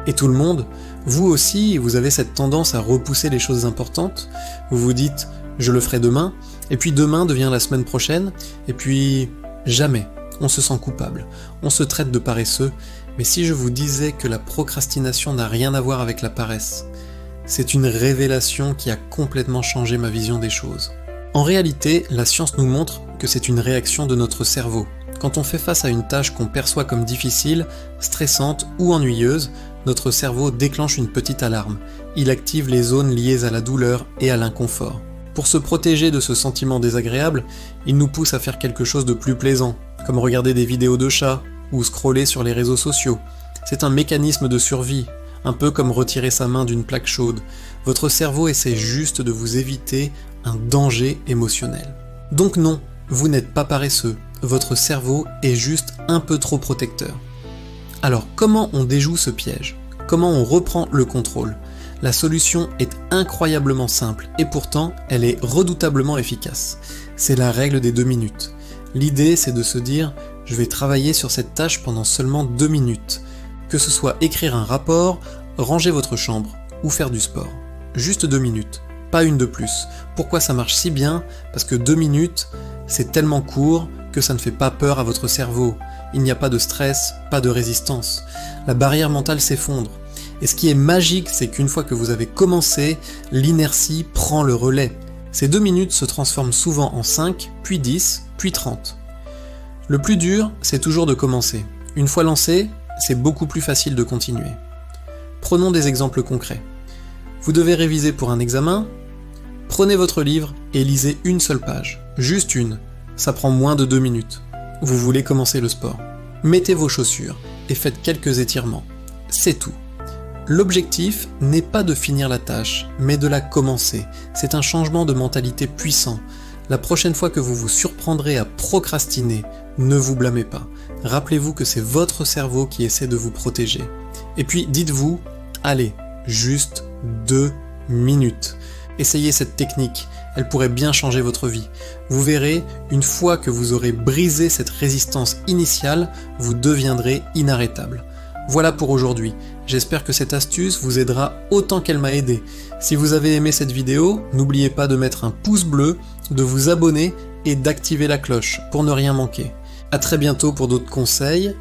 Et tout le monde, vous aussi, vous avez cette tendance à repousser les choses importantes. Vous vous dites « je le ferai demain », et puis demain devient la semaine prochaine, et puis jamais. On se sent coupable, on se traite de paresseux, mais si je vous disais que la procrastination n'a rien à voir avec la paresse, c'est une révélation qui a complètement changé ma vision des choses. En réalité, la science nous montre que c'est une réaction de notre cerveau. Quand on fait face à une tâche qu'on perçoit comme difficile, stressante ou ennuyeuse, notre cerveau déclenche une petite alarme. Il active les zones liées à la douleur et à l'inconfort. Pour se protéger de ce sentiment désagréable, il nous pousse à faire quelque chose de plus plaisant, comme regarder des vidéos de chats ou scroller sur les réseaux sociaux. C'est un mécanisme de survie, un peu comme retirer sa main d'une plaque chaude. Votre cerveau essaie juste de vous éviter un danger émotionnel. Donc non, vous n'êtes pas paresseux, votre cerveau est juste un peu trop protecteur. Alors comment on déjoue ce piège? Comment on reprend le contrôle? La solution est incroyablement simple et pourtant elle est redoutablement efficace. C'est la règle des 2 minutes. L'idée c'est de se dire « je vais travailler sur cette tâche pendant seulement 2 minutes ». Que ce soit écrire un rapport, ranger votre chambre ou faire du sport. Juste 2 minutes, pas une de plus. Pourquoi ça marche si bien? Parce que 2 minutes, c'est tellement court que ça ne fait pas peur à votre cerveau. Il n'y a pas de stress, pas de résistance. La barrière mentale s'effondre. Et ce qui est magique, c'est qu'une fois que vous avez commencé, l'inertie prend le relais. Ces 2 minutes se transforment souvent en 5, puis 10, puis 30. Le plus dur, c'est toujours de commencer. Une fois lancé, c'est beaucoup plus facile de continuer. Prenons des exemples concrets. Vous devez réviser pour un examen? Prenez votre livre et lisez une seule page. Juste une. Ça prend moins de 2 minutes. Vous voulez commencer le sport. Mettez vos chaussures et faites quelques étirements. C'est tout. L'objectif n'est pas de finir la tâche, mais de la commencer. C'est un changement de mentalité puissant. La prochaine fois que vous vous surprendrez à procrastiner, ne vous blâmez pas. Rappelez-vous que c'est votre cerveau qui essaie de vous protéger. Et puis dites-vous, allez, juste 2 minutes. Essayez cette technique, elle pourrait bien changer votre vie. Vous verrez, une fois que vous aurez brisé cette résistance initiale, vous deviendrez inarrêtable. Voilà pour aujourd'hui. J'espère que cette astuce vous aidera autant qu'elle m'a aidé. Si vous avez aimé cette vidéo, n'oubliez pas de mettre un pouce bleu, de vous abonner et d'activer la cloche pour ne rien manquer. A très bientôt pour d'autres conseils